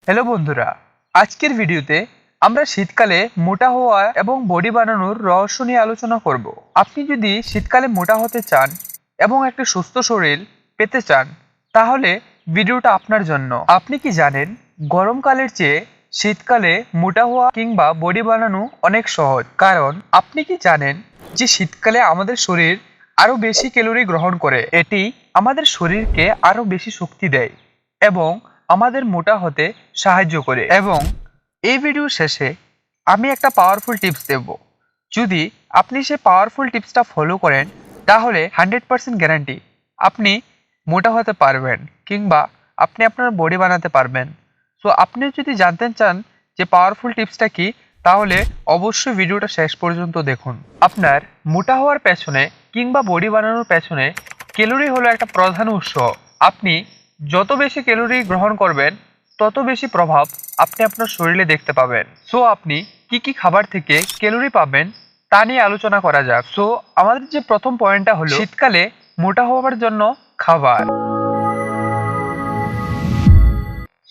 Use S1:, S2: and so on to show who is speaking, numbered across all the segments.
S1: Hello বন্ধুরা, আজকের ভিডিওতে আমরা শীতকালে মোটা হওয়া এবং বডি বানানোর রহস্য নিয়ে আলোচনা করব। আপনি যদি শীতকালে মোটা হতে চান এবং একটা সুস্থ শরীর পেতে চান তাহলে ভিডিওটা আপনার জন্য। আপনি কি জানেন গরমকালের চেয়ে শীতকালে মোটা হওয়া কিংবা বডি বানানো অনেক সহজ? কারণ আপনি কি জানেন যে শীতকালে আমাদের শরীর আরো বেশি ক্যালোরি গ্রহণ করে। এটি আমাদের শরীরকে আরো বেশি শক্তি দেয় এবং আমাদের মোটা হতে সাহায্য করে। এবং এই ভিডিও শেষে আমি একটা পাওয়ারফুল টিপস দেব। যদি আপনি সেই পাওয়ারফুল টিপসটা ফলো করেন তাহলে 100% গ্যারান্টি আপনি মোটা হতে পারবেন কিংবা আপনি আপনার বডি বানাতে পারবেন। সো আপনি যদি জানতে চান যে পাওয়ারফুল টিপসটা কি, তাহলে অবশ্যই ভিডিওটা শেষ পর্যন্ত দেখুন। আপনার মোটা হওয়ার পেছনে কিংবা বডি বানানোর পেছনে ক্যালোরি হলো একটা প্রধান উৎস। আপনি যত বেশি ক্যালোরি গ্রহণ করবেন তত বেশি প্রভাব আপনি আপনার শরীরে দেখতে পাবেন। সো আপনি কি কি খাবার থেকে ক্যালোরি পাবেন তা নিয়ে আলোচনা করা যাক। সো আমাদের যে প্রথম পয়েন্টটা হলো শীতকালে মোটা হওয়ার জন্য খাবার।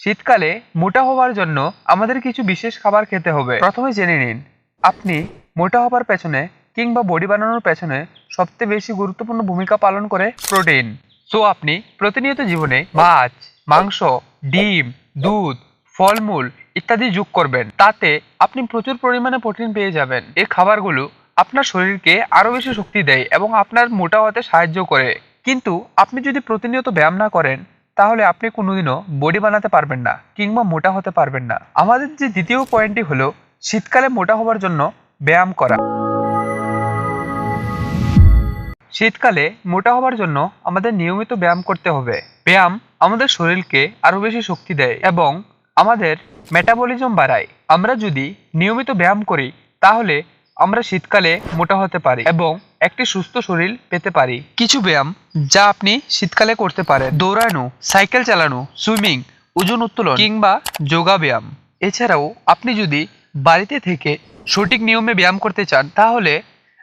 S1: শীতকালে মোটা হওয়ার জন্য আমাদের কিছু বিশেষ খাবার খেতে হবে। প্রথমে জেনে নিন আপনি মোটা হওয়ার পেছনে কিংবা বডি বানানোর পেছনে সবচেয়ে বেশি গুরুত্বপূর্ণ ভূমিকা পালন করে প্রোটিন। সো আপনি প্রতিনিয়ত জীবনে মাছ, মাংস, ডিম, দুধ, ফলমূল ইত্যাদি যোগ করবেন। তাতে আপনি প্রচুর পরিমাণে প্রোটিন পেয়ে যাবেন। এই খাবারগুলো আপনার শরীরকে আরো বেশি শক্তি দেয় এবং আপনার মোটা হতে সাহায্য করে। কিন্তু আপনি যদি প্রতিনিয়ত ব্যায়াম না করেন তাহলে আপনি কোনোদিনও বডি বানাতে পারবেন না কিংবা মোটা হতে পারবেন না। আমাদের যে দ্বিতীয় পয়েন্টটি হলো শীতকালে মোটা হওয়ার জন্য ব্যায়াম করা। শীতকালে মোটা হওয়ার জন্য আমাদের নিয়মিত ব্যায়াম করতে হবে। ব্যায়াম আমাদের শরীরকে আরো বেশি শক্তি দেয় এবং আমাদের মেটাবলিজম বাড়ায়। আমরা যদি নিয়মিত ব্যায়াম করি তাহলে আমরা শীতকালে মোটা হতে পারি এবং একটি সুস্থ শরীর পেতে পারি। কিছু ব্যায়াম যা আপনি শীতকালে করতে পারেন: দৌড়ানো, সাইকেল চালানো, সুইমিং, ওজন উত্তোলন কিংবা যোগা ব্যায়াম। এছাড়াও আপনি যদি বাড়িতে থেকে সঠিক নিয়মে ব্যায়াম করতে চান তাহলে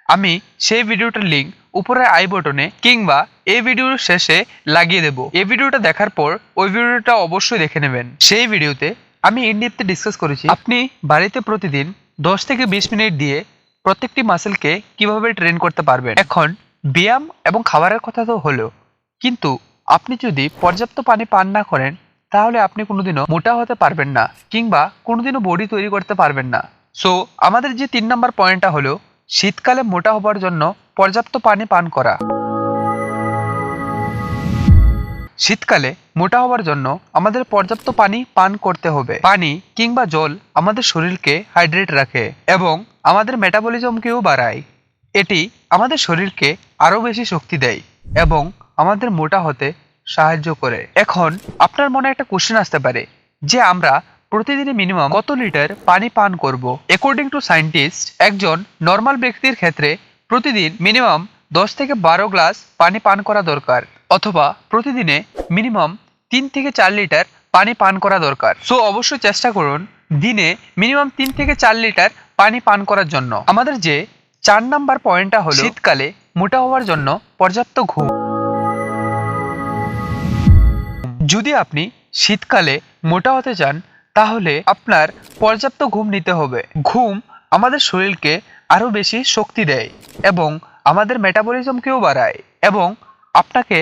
S1: আমি সেই ভিডিওটার লিঙ্ক উপরে আই বটনে কিংবা এই ভিডিওর শেষে লাগিয়ে দেব। এই ভিডিওটা দেখার পর ওই ভিডিওটা অবশ্যই দেখে নেবেন। সেই ভিডিওতে আমি ইনডেপথে ডিসকাস করেছি আপনি বাড়িতে প্রতিদিন 10 থেকে 20 মিনিট দিয়ে প্রত্যেকটি মাসেলকে কিভাবে ট্রেন করতে পারবেন। এখন ব্যায়াম এবং খাবারের কথা তো হলো, কিন্তু আপনি যদি পর্যাপ্ত পানি পান না করেন তাহলে আপনি কোনোদিনও মোটা হতে পারবেন না কিংবা কোনোদিনও বডি তৈরি করতে পারবেন না। সো আমাদের যে 3 নম্বর পয়েন্টটা হলো শীতকালে মোটা হবার জন্য পর্যাপ্ত পানি পান করা। শীতকালে মোটা হওয়ার জন্য আমাদের পর্যাপ্ত পানি পান করতে হবে। পানি কিংবা জল আমাদের শরীরকে হাইড্রেট রাখে এবং আমাদের মেটাবলিজমকেও বাড়ায়। এটি আমাদের শরীরকে আরো বেশি শক্তি দেয় এবং আমাদের মোটা হতে সাহায্য করে। এখন আপনার মনে একটা কোশ্চেন আসতে পারে যে আমরা প্রতিদিনে মিনিমাম কত লিটার পানি পান করব? অ্যাকর্ডিং টু সায়েন্টিস্ট, একজন নর্মাল ব্যক্তির ক্ষেত্রে প্রতিদিন মিনিমাম 10 থেকে 12 গ্লাস পানি পান করা দরকার, অথবা প্রতিদিনে মিনিমাম 3 থেকে 4 লিটার পানি পান করা দরকার। সো অবশ্যই চেষ্টা করুন দিনে মিনিমাম 3 থেকে 4 লিটার পানি পান করার জন্য। আমাদের যে 4 নাম্বার পয়েন্টটা হলো শীতকালে মোটা হওয়ার জন্য পর্যাপ্ত ঘুম। যদি আপনি শীতকালে মোটা হতে চান তাহলে আপনার পর্যাপ্ত ঘুম নিতে হবে। ঘুম আমাদের শরীরকে আরো বেশি শক্তি দেয় এবং আমাদের মেটাবলিজমকেও বাড়ায় এবং আপনাকে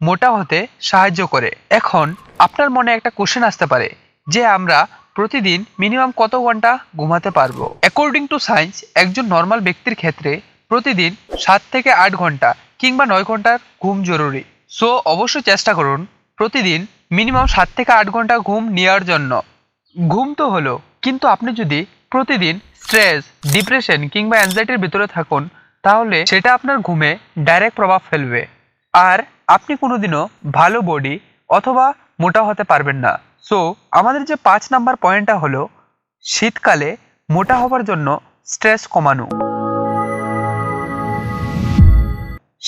S1: মোটা হতে সাহায্য করে। এখন আপনার মনে একটা কোশ্চেন আসতে পারে যে আমরা প্রতিদিন মিনিমাম কত ঘন্টা ঘুমাতে পারবো? অ্যাকর্ডিং টু সায়েন্স, একজন নর্মাল ব্যক্তির ক্ষেত্রে প্রতিদিন 7 থেকে 8 ঘন্টা কিংবা 9 ঘন্টার ঘুম জরুরি। সো অবশ্যই চেষ্টা করুন প্রতিদিন মিনিমাম 7 থেকে 8 ঘন্টা ঘুম নেওয়ার জন্য। ঘুম তো হলো, কিন্তু আপনি যদি প্রতিদিন স্ট্রেস, ডিপ্রেশন কিংবা অ্যাংজাইটির ভিতরে থাকুন তাহলে সেটা আপনার ঘুমে ডাইরেক্ট প্রভাব ফেলবে আর আপনি কোনোদিনও ভালো বডি অথবা মোটা হতে পারবেন না। সো আমাদের যে 5 নাম্বার পয়েন্টটা হলো শীতকালে মোটা হওয়ার জন্য স্ট্রেস কমানো।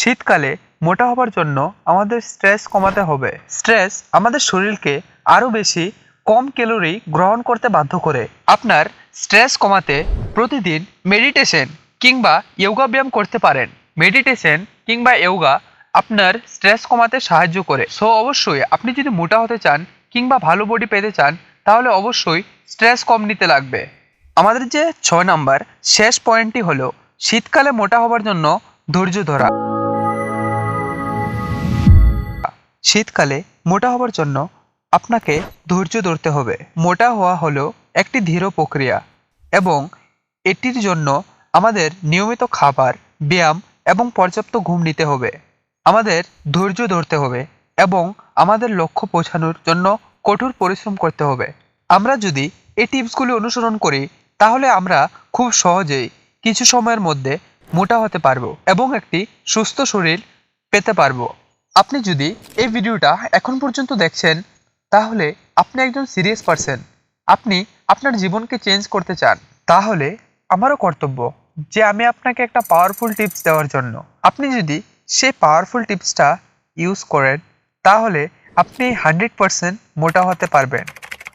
S1: শীতকালে মোটা হওয়ার জন্য আমাদের স্ট্রেস কমাতে হবে। স্ট্রেস আমাদের শরীরকে আরো বেশি কম ক্যালোরি গ্রহণ করতে বাধ্য করে। আপনার স্ট্রেস কমাতে প্রতিদিন মেডিটেশন কিংবা যোগা ব্যায়াম করতে পারেন। মেডিটেশন কিংবা যোগা আপনার স্ট্রেস কমাতে সাহায্য করে। সো অবশ্যই আপনি যদি মোটা হতে চান কিংবা ভালো বডি পেতে চান তাহলে অবশ্যই স্ট্রেস কম নিতে লাগবে। আমাদের যে 6 নাম্বার শেষ পয়েন্টটি হলো শীতকালে মোটা হবার জন্য ধৈর্য ধরা। শীতকালে মোটা হবার জন্য আপনাকে ধৈর্য ধরতে হবে। মোটা হওয়া হলো একটি ধীর প্রক্রিয়া এবং এটির জন্য আমাদের নিয়মিত খাবার, ব্যায়াম এবং পর্যাপ্ত ঘুম নিতে হবে। আমাদের ধৈর্য ধরতে হবে এবং আমাদের লক্ষ্য পৌঁছানোর জন্য কঠোর পরিশ্রম করতে হবে। আমরা যদি এই টিপসগুলি অনুসরণ করি তাহলে আমরা খুব সহজেই কিছু সময়ের মধ্যে মোটা হতে পারবো এবং একটি সুস্থ শরীর পেতে পারবো। আপনি যদি এই ভিডিওটা এখন পর্যন্ত দেখছেন তাহলে আপনি একজন সিরিয়াস পারসন। আপনি আপনার জীবনকে চেঞ্জ করতে চান। তাহলে আমারও কর্তব্য যে আমি আপনাকে একটা পাওয়ারফুল টিপস দেওয়ার জন্য। আপনি যদি সেই পাওয়ারফুল টিপসটা ইউজ করেন তাহলে আপনি 100% মোটা হতে পারবেন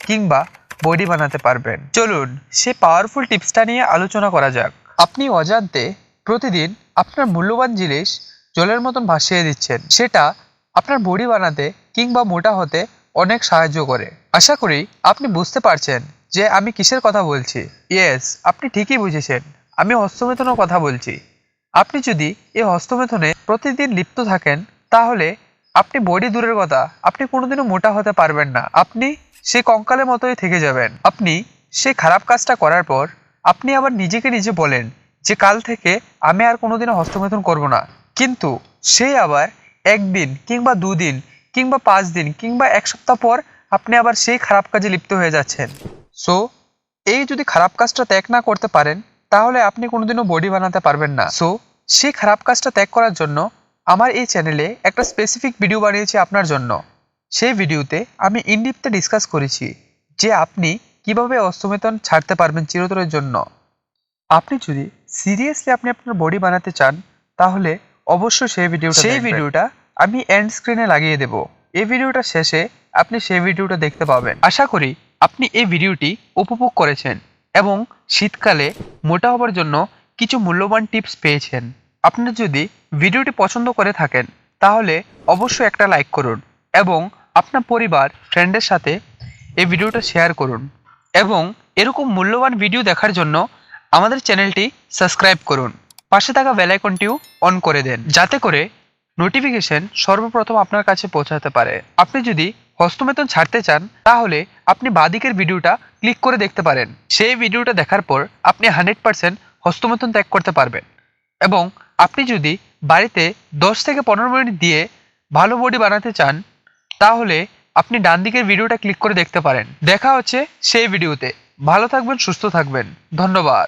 S1: কিংবা বডি বানাতে পারবেন। চলুন সেই পাওয়ারফুল টিপসটা নিয়ে আলোচনা করা যাক। আপনি অজান্তে প্রতিদিন আপনার মূল্যবান জিনিস জলের মতন ভাসিয়ে দিচ্ছেন। সেটা আপনার বডি বানাতে কিংবা মোটা হতে অনেক সাহায্য করে। আশা করি আপনি বুঝতে পারছেন যে আমি কিসের কথা বলছি। ইয়েস, আপনি ঠিকই বুঝেছেন, আমি হস্তমেথনের কথা বলছি। আপনি যদি এই হস্তমেথনে প্রতিদিন লিপ্ত থাকেন তাহলে আপনি বডি দূরের কথা, আপনি কোনোদিনও মোটা হতে পারবেন না। আপনি সে কঙ্কালের মতোই থেকে যাবেন। আপনি সে খারাপ কাজটা করার পর আপনি আবার নিজেকে নিজে বলেন যে কাল থেকে আমি আর কোনোদিনও হস্তমেথন করব না, কিন্তু সে আবার একদিন কিংবা দুদিন কিংবা 5 দিন কিংবা 1 সপ্তাহ পর আপনি আবার সেই খারাপ কাজে লিপ্ত হয়ে যাচ্ছেন। সো এই যদি খারাপ কাজটা ত্যাগ না করতে পারেন তাহলে আপনি কোনোদিনও বডি বানাতে পারবেন না। সো সেই খারাপ কাজটা ত্যাগ করার জন্য আমার এই চ্যানেলে একটা স্পেসিফিক ভিডিও বানিয়েছি আপনার জন্য। সেই ভিডিওতে আমি ইনডিপথে ডিসকাস করেছি যে আপনি কিভাবে হস্তমেথন ছাড়তে পারবেন চিরতরের জন্য। আপনি যদি সিরিয়াসলি আপনি আপনার বডি বানাতে চান তাহলে অবশ্যই সেই ভিডিওটা আমি এন্ড স্ক্রিনে লাগিয়ে দেব। এই ভিডিওটা শেষে আপনি সেই ভিডিওটা দেখতে পাবেন। আশা করি আপনি এই ভিডিওটি উপভোগ করেছেন এবং শীতকালে মোটা হবার জন্য কিছু মূল্যবান টিপস পেয়েছেন। আপনি যদি ভিডিওটি পছন্দ করে থাকেন তাহলে অবশ্যই একটা লাইক করুন এবং আপনার পরিবার, ফ্রেন্ডের সাথে এই ভিডিওটা শেয়ার করুন এবং এরকম মূল্যবান ভিডিও দেখার জন্য আমাদের চ্যানেলটি সাবস্ক্রাইব করুন। পাশে থাকা বেল আইকনটিও অন করে দেন যাতে করে নোটিফিকেশন সর্বপ্রথম আপনার কাছে পৌঁছাতে পারে। আপনি যদি হস্তমেথন ছাড়তে চান তাহলে আপনি বাঁদিকের ভিডিওটা ক্লিক করে দেখতে পারেন। সেই ভিডিওটা দেখার পর আপনি 100% হস্তমেথন ত্যাগ করতে পারবেন এবং আপনি যদি বাড়িতে 10 থেকে 15 মিনিট দিয়ে ভালো বডি বানাতে চান তাহলে আপনি ডান দিকের ভিডিওটা ক্লিক করে দেখতে পারেন। দেখা হচ্ছে সেই ভিডিওতে। ভালো থাকবেন, সুস্থ থাকবেন। ধন্যবাদ।